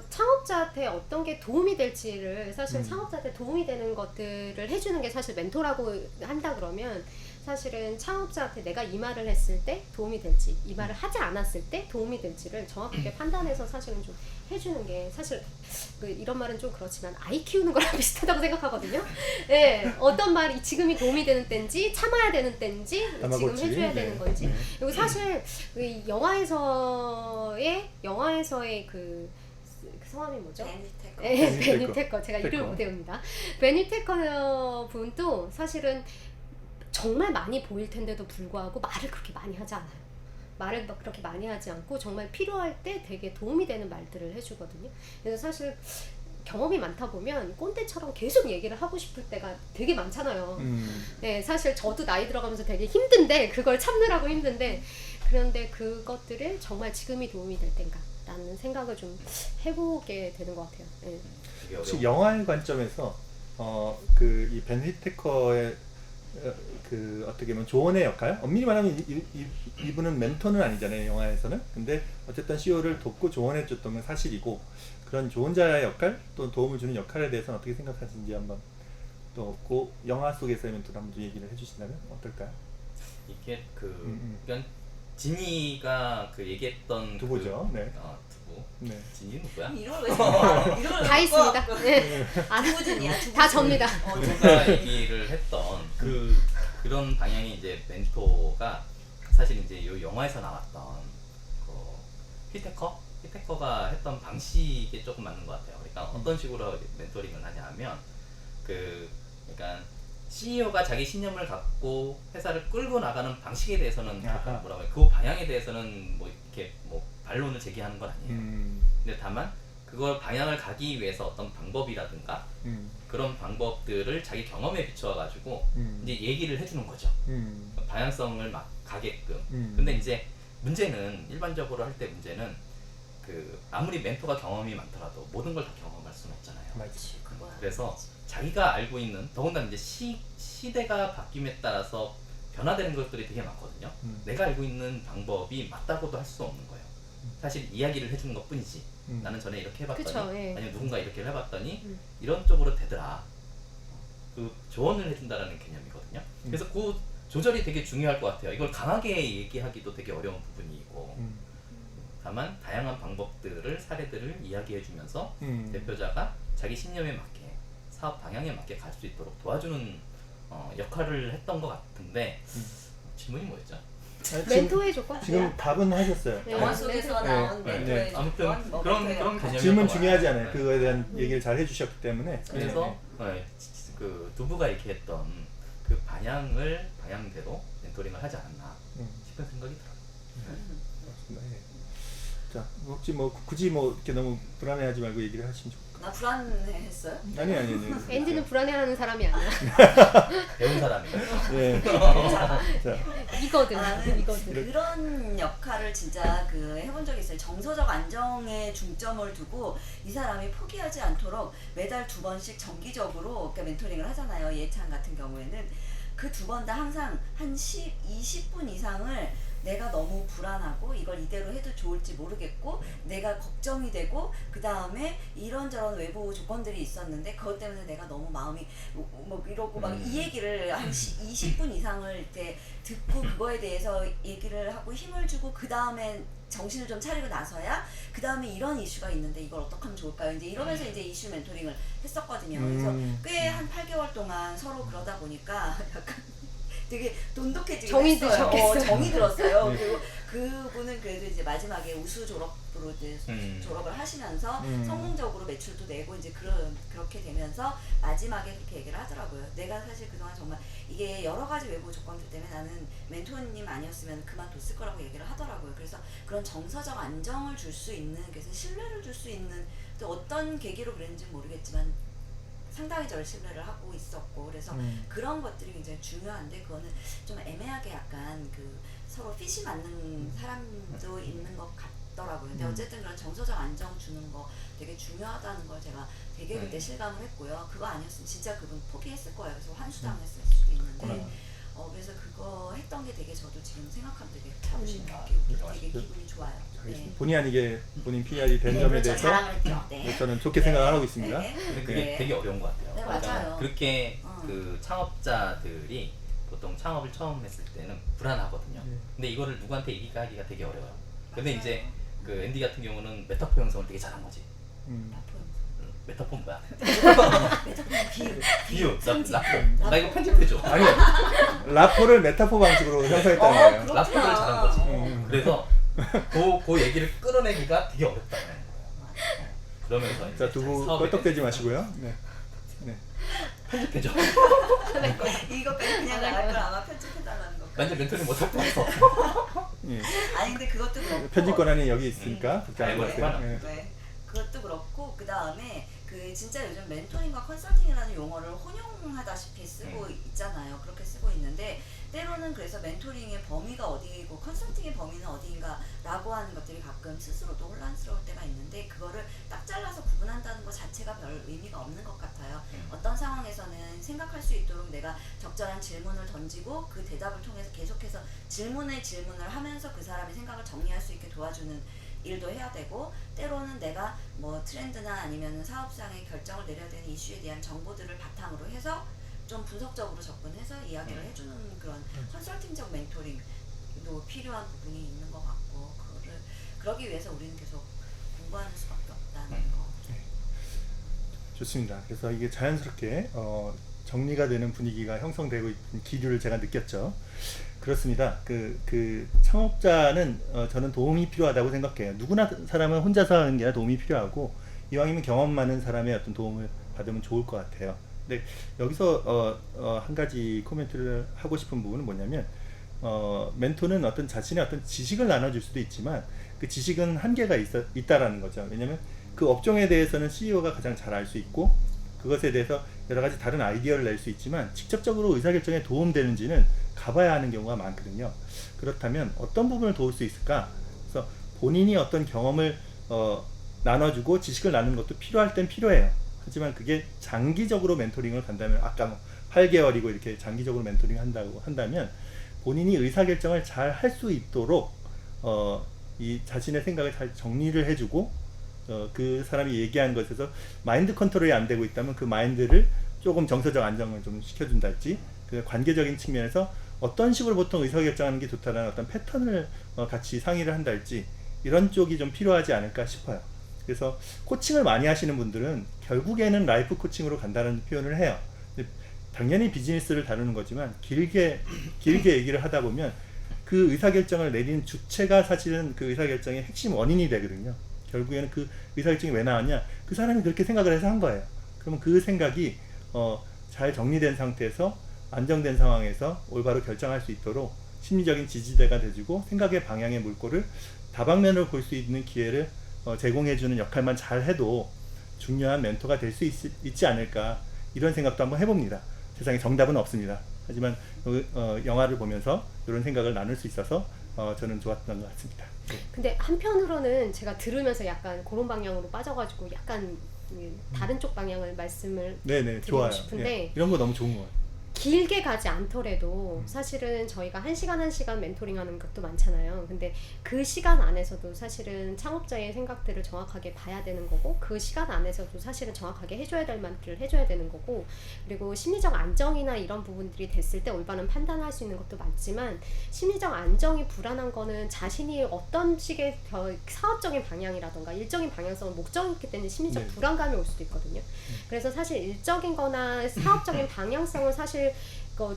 창업자한테 어떤 게 도움이 될지를, 사실 창업자한테 도움이 되는 것들을 해주는 게 사실 멘토라고 한다 그러면, 사실은 창업자한테 내가 이 말을 했을 때 도움이 될지, 이 말을 하지 않았을 때 도움이 될지를 정확하게 판단해서 사실은 좀 해주는 게, 사실 이런 말은 좀 그렇지만 아이 키우는 거랑 비슷하다고 생각하거든요. 네, 어떤 말이 지금이 도움이 되는 때인지, 참아야 되는 때인지, 지금 해줘야 되는 건지. 그리고 사실 영화에서의 그 성함이 뭐죠? 베니 테커. 제가 이름을 못 외웁니다. 베니 테커 분도 사실은 정말 많이 보일 텐데도 불구하고 말을 그렇게 많이 하지 않아요. 말을 막 그렇게 많이 하지 않고 정말 필요할 때 되게 도움이 되는 말들을 해주거든요. 그래서 사실 경험이 많다 보면 꼰대처럼 계속 얘기를 하고 싶을 때가 되게 많잖아요. 네, 사실 저도 나이 들어가면서 되게 힘든데, 그걸 참느라고 힘든데, 그런데 그것들을 정말 지금이 도움이 될 텐가 라는 생각을 좀 해보게 되는 것 같아요. 예. 되게 혹시 어려운 영화의 관점에서 그 이 벤 휘테커의 그 어떻게 보면 조언의 역할? 엄밀히 말하면 이분은 멘토는 아니잖아요, 영화에서는. 근데 어쨌든 CEO를 돕고 조언해줬던 건 사실이고, 그런 조언자의 역할, 또 도움을 주는 역할에 대해서는 어떻게 생각하시는지 한번 또 그 영화 속에서의 멘토를 한번 좀 얘기를 해주신다면 어떨까요? 이게 그러니까 진이가 그 얘기했던 두부죠. 네. 두부. 네. 진이 누구야? 이걸 왜 이걸 다 있습니다. 네. 두부진이야. 다 접니다. 누가 얘기를 했던 그런 방향이 이제 멘토가 사실 이제 이 영화에서 나왔던 그 히테커가 했던 방식에 조금 맞는 것 같아요. 그러니까 어떤 식으로 멘토링을 하냐면 그러니까 CEO가 자기 신념을 갖고 회사를 끌고 나가는 방식에 대해서는 아하. 뭐라고 해요? 그 방향에 대해서는 뭐 이렇게 뭐 반론을 제기하는 건 아니에요. 근데 다만 그걸 방향을 가기 위해서 어떤 방법이라든가 그런 방법들을 자기 경험에 비추어 가지고 이제 얘기를 해주는 거죠. 방향성을 막 가게끔. 근데 이제 문제는 일반적으로 할 때 문제는 그 아무리 멘토가 경험이 많더라도 모든 걸 다 경험할 수는 없잖아요. 맞지. 그래서 자기가 알고 있는 더군다나 이제 시대가 바뀜에 따라서 변화되는 것들이 되게 많거든요. 내가 알고 있는 방법이 맞다고도 할 수 없는 거예요. 사실 이야기를 해주는 것 뿐이지. 나는 전에 이렇게 해봤더니 그쵸, 예. 아니면 누군가 이렇게 해봤더니 이런 쪽으로 되더라. 그 조언을 해준다라는 개념이거든요. 그래서 그 조절이 되게 중요할 것 같아요. 이걸 강하게 얘기하기도 되게 어려운 부분이고 다만 다양한 방법들을 사례들을 이야기해주면서 대표자가 자기 신념에 맞게 사업 방향에 맞게 갈 수 있도록 도와주는 역할을 했던 것 같은데 질문이 뭐였죠? 멘토의 조건? 지금 답은 하셨어요. 네. 영화 속에서 네. 나온 네. 멘토의 아무튼 뭐 그런 멘토의 개념이 질문 중요하지 않아요. 그거에 대한 얘기를 잘 해주셨기 때문에. 그래서 그 두부가 얘기했던 그 방향대로 멘토링을 하지 않았나 싶은 생각이 들어요. 맞습니다. 예. 자, 혹시 뭐 굳이 뭐 이렇게 너무 불안해하지 말고 얘기를 하시면 좋을 나 불안했어요? 아니. 앤디는 불안해하는 사람이 아니야. 배운 사람이에요. 예. 자, 이거든. 나는 이거든. 그런 역할을 진짜 그 해본 적이 있어요. 정서적 안정에 중점을 두고 이 사람이 포기하지 않도록 매달 2번씩 정기적으로 그러니까 멘토링을 하잖아요. 예찬 같은 경우에는 그 2번 다 항상 한 20분 이상을 내가 너무 불안하고 이걸 이대로 해도 좋을지 모르겠고 내가 걱정이 되고 그 다음에 이런저런 외부 조건들이 있었는데 그것 때문에 내가 너무 마음이 뭐 이러고 막 이 얘기를 한 20분 이상을 이렇게 듣고 그거에 대해서 얘기를 하고 힘을 주고 그 다음에 정신을 좀 차리고 나서야 그 다음에 이런 이슈가 있는데 이걸 어떻게 하면 좋을까요? 이제 이러면서 이제 이슈 멘토링을 했었거든요. 그래서 꽤 한 8개월 동안 서로 그러다 보니까 약간 되게 돈독해지긴 정이 했어요. 드셨겠어요. 정이 들었어요. 그리고 그분은 그래도 이제 마지막에 우수 졸업으로 이제 졸업을 하시면서 성공적으로 매출도 내고 이제 그렇게 되면서 마지막에 그렇게 얘기를 하더라고요. 내가 사실 그동안 정말 이게 여러 가지 외부 조건들 때문에 나는 멘토님 아니었으면 그만뒀을 거라고 얘기를 하더라고요. 그래서 그런 정서적 안정을 줄 수 있는, 그래서 신뢰를 줄 수 있는 또 어떤 계기로 그랬는지는 모르겠지만 상당히 저를 신뢰를 하고 있었고 그래서 그런 것들이 굉장히 중요한데 그거는 좀 애매하게 약간 그 서로 핏이 맞는 사람도 있는 것 같더라고요. 근데 어쨌든 그런 정서적 안정 주는 거 되게 중요하다는 걸 제가 되게 그때 실감을 했고요. 그거 아니었으면 진짜 그분 포기했을 거예요. 그래서 환수당했을 수도 있는데 그래서 그거 했던 게 되게 저도 지금 생각하면 되게 자부심 느끼고 되게 기분이 좋아요. 네. 본의 아니게 본인 PR이 된 점에 그렇죠. 대해서 자랑을 했죠. 네. 저는 좋게 생각을 하고 있습니다. 네. 근데 그게 네. 되게 어려운 것 같아요. 네, 그러니까 맞아요. 그렇게 그 창업자들이 보통 창업을 처음 했을 때는 불안하거든요. 근데 이거를 누구한테 얘기하기가 되게 어려워요. 근데 맞아요. 이제 그 앤디 같은 경우는 메타포 형성을 되게 잘한 거지. 메타포는 뭐야? 비유. 나 이거 편집해줘. 아니, 라포를 메타포 방식으로 형성했다는 거예요. 그렇구나. 라포를 잘한 거지. 그래서 그 얘기를 끌어내기가 되게 어렵다는 거예요. 그러면서 이제 자, 두부 사업에 껄떡대지 마시고요. 네. 편집해줘. 이거 그냥 나갈 걸 아마 편집해달라는 거. 나 이제 멘토링 못할 것 같아. 예. 아니 근데 그것도 그렇고 편집 권한이 여기 있으니까 그렇게 알고 알고 있어요. 있구나. 예. 네. 그것도 그렇고 그 다음에 그 진짜 요즘 멘토링과 컨설팅이라는 용어를 혼용하다시피 쓰고 있잖아요. 그렇게 쓰고 있는데 때로는 그래서 멘토링의 범위가 어디고 컨설팅의 범위는 어디인가라고 하는 것들이 가끔 스스로도 혼란스러울 때가 있는데 그거를 딱 잘라서 구분한다는 것 자체가 별 의미가 없는 것 같아요. 어떤 상황에서는 생각할 수 있도록 내가 적절한 질문을 던지고 그 대답을 통해서 계속해서 질문을 하면서 그 사람의 생각을 정리할 수 있게 도와주는 일도 해야 되고 때로는 내가 뭐 트렌드나 아니면 사업상의 결정을 내려야 되는 이슈에 대한 정보들을 바탕으로 해서 좀 분석적으로 접근해서 이야기를 해주는 그런 컨설팅적 멘토링도 필요한 부분이 있는 것 같고 그거를 그러기 위해서 우리는 계속 공부하는 수밖에 없다는 거. 좋습니다. 그래서 이게 자연스럽게 정리가 되는 분위기가 형성되고 있는 기류를 제가 느꼈죠. 그렇습니다. 그 창업자는 저는 도움이 필요하다고 생각해요. 누구나 사람은 혼자서 하는 게 아니라 도움이 필요하고 이왕이면 경험 많은 사람의 어떤 도움을 받으면 좋을 것 같아요. 근데 여기서 한 가지 코멘트를 하고 싶은 부분은 뭐냐면 멘토는 어떤 자신의 어떤 지식을 나눠줄 수도 있지만 그 지식은 한계가 있다라는 거죠. 왜냐하면 그 업종에 대해서는 CEO가 가장 잘 알 수 있고 그것에 대해서 여러 가지 다른 아이디어를 낼 수 있지만 직접적으로 의사결정에 도움되는지는 가봐야 하는 경우가 많거든요. 그렇다면 어떤 부분을 도울 수 있을까? 그래서 본인이 어떤 경험을 나눠주고 지식을 나누는 것도 필요할 땐 필요해요. 하지만 그게 장기적으로 멘토링을 간다면 아까 뭐 8개월이고 이렇게 장기적으로 멘토링을 한다고 한다면 본인이 의사결정을 잘 할 수 있도록 이 자신의 생각을 잘 정리를 해주고 그 사람이 얘기한 것에서 마인드 컨트롤이 안 되고 있다면 그 마인드를 조금 정서적 안정을 좀 시켜준달지 그 관계적인 측면에서 어떤 식으로 보통 의사결정하는 게 좋다라는 어떤 패턴을 같이 상의를 한달지 이런 쪽이 좀 필요하지 않을까 싶어요. 그래서 코칭을 많이 하시는 분들은 결국에는 라이프 코칭으로 간다는 표현을 해요. 당연히 비즈니스를 다루는 거지만 길게 얘기를 하다 보면 그 의사결정을 내리는 주체가 사실은 그 의사결정의 핵심 원인이 되거든요. 결국에는 그 의사결정이 왜 나왔냐? 그 사람이 그렇게 생각을 해서 한 거예요. 그러면 그 생각이 잘 정리된 상태에서 안정된 상황에서 올바로 결정할 수 있도록 심리적인 지지대가 돼주고 생각의 방향의 물꼬를 다방면으로 볼 수 있는 기회를 제공해주는 역할만 잘 해도 중요한 멘토가 될 수 있지 않을까 이런 생각도 한번 해봅니다. 세상에 정답은 없습니다. 하지만 영화를 보면서 이런 생각을 나눌 수 있어서 저는 좋았던 것 같습니다. 근데 한편으로는 제가 들으면서 약간 그런 방향으로 빠져가지고 약간 다른 쪽 방향을 말씀을 네네, 드리고 좋아요. 싶은데 예, 이런 거 너무 좋은 것 같아요. 길게 가지 않더라도 사실은 저희가 1시간 멘토링 하는 것도 많잖아요. 근데 그 시간 안에서도 사실은 창업자의 생각들을 정확하게 봐야 되는 거고 그 시간 안에서도 사실은 정확하게 해줘야 될 말들을 해줘야 되는 거고 그리고 심리적 안정이나 이런 부분들이 됐을 때 올바른 판단할 수 있는 것도 맞지만 심리적 안정이 불안한 거는 자신이 어떤 식의 사업적인 방향이라던가 일적인 방향성을 목적이 있기 때문에 심리적 네. 불안감이 올 수도 있거든요. 그래서 사실 일적인 거나 사업적인 방향성을 사실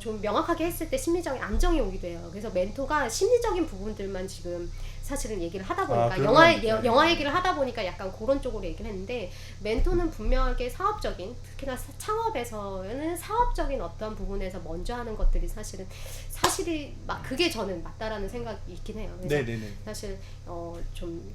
좀 명확하게 했을 때 심리적인 안정이 오기도 해요. 그래서 멘토가 심리적인 부분들만 지금 사실은 얘기를 하다 보니까 영화 얘기를 하다 보니까 약간 그런 쪽으로 얘기를 했는데 멘토는 분명하게 사업적인 특히나 창업에서는 사업적인 어떤 부분에서 먼저 하는 것들이 사실이 막 그게 저는 맞다라는 생각이 있긴 해요. 그래서 네네네. 사실 좀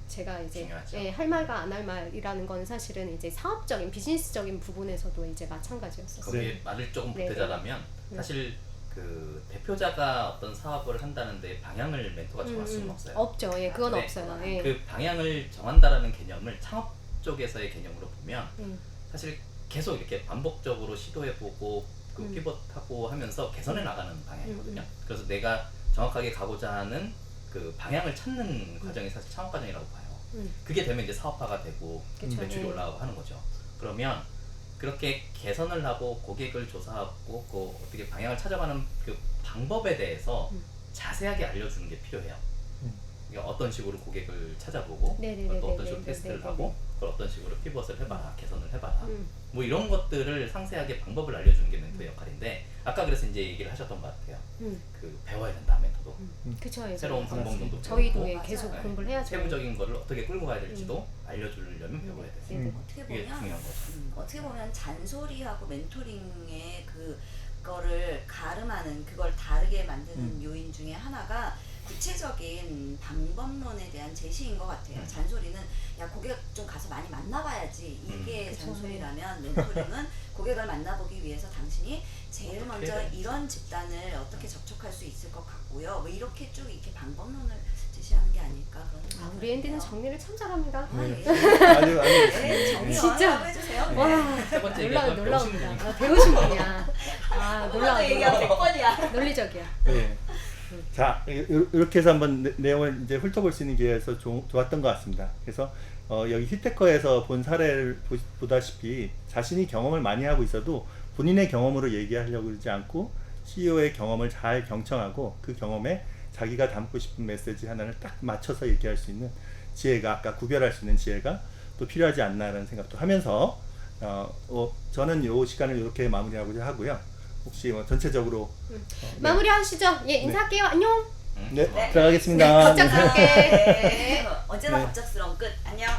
제가 이제 중요하죠. 할 말과 안 할 말이라는 건 사실은 이제 사업적인 비즈니스적인 부분에서도 이제 마찬가지였었어요. 거기에 네. 말을 조금 네. 보태자라면 사실 그 대표자가 어떤 사업을 한다는데 방향을 멘토가 정할 수는 없어요. 없죠. 예, 그건 네. 없어요. 예. 그 방향을 정한다라는 개념을 창업 쪽에서의 개념으로 보면 사실 계속 이렇게 반복적으로 시도해보고 그 피벗하고 하면서 개선해 나가는 방향이거든요. 그래서 내가 정확하게 가고자 하는 그 방향을 찾는 과정이 사실 창업 과정이라고 봐요. 그게 되면 이제 사업화가 되고 그쵸. 매출이 올라가고 하는 거죠. 그러면 그렇게 개선을 하고 고객을 조사하고 그 어떻게 방향을 찾아가는 그 방법에 대해서 자세하게 알려주는 게 필요해요. 그러니까 어떤 식으로 고객을 찾아보고 또 어떤 식으로 테스트를 하고 그걸 어떤 식으로 피벗을 해봐라, 개선을 해봐라 뭐 이런 것들을 상세하게 방법을 알려주는 게 멘토의 역할인데 아까 그래서 이제 얘기를 하셨던 것 같아요. 그 배워야 된다 멘토도. 그쵸. 새로운 방법론도 저희도 배우고 계속 맞아요. 공부를 해야죠. 세부적인 거를 어떻게 끌고 가야 될지도 알려주려면 배워야 돼요. 어떻게 그게 보면 중요한 거죠. 어떻게 보면 잔소리하고 멘토링의 그거를 가름하는 그걸 다르게 만드는 요인 중에 하나가 구체적인 방법론에 대한 제시인 것 같아요. 잔소리는 야 고객 좀 가서 많이 만나봐야지 이게 그쵸. 잔소리라면 멘토링은 고객을 만나보기 위해서 당신이 제일 어떻게 먼저 해야 이런 집단을 어떻게 접촉할 수 있을 것 같고요. 뭐 이렇게 쭉 이렇게 방법론을 제시하는 게 아닐까 그런 생각이 아, 우리 앤디는 들어요. 정리를 참 잘합니다. 아, 네. 예. 아주 네, 정리 진짜. 한번 해주세요. 네. 와, 세 번째 얘기가 배우신 분이니까. 배우신 분이야. 아, 놀라워. 얘기하면 100번이야. 논리적이야. 네. 자, 이렇게 해서 한번 내용을 이제 훑어볼 수 있는 기회에서 좋았던 것 같습니다. 그래서 여기 히테커에서 본 사례를 보다시피 자신이 경험을 많이 하고 있어도 본인의 경험으로 얘기하려고 그러지 않고 CEO의 경험을 잘 경청하고 그 경험에 자기가 담고 싶은 메시지 하나를 딱 맞춰서 얘기할 수 있는 지혜가, 아까 구별할 수 있는 지혜가 또 필요하지 않나라는 생각도 하면서 저는 이 시간을 이렇게 마무리하고자 하고요. 혹시 뭐 전체적으로 네. 마무리하시죠. 예, 인사할게요. 안녕. 네, 네. 들어가겠습니다. 갑작스럽게. 네. 언제나 네. 갑작스러운 끝. 안녕.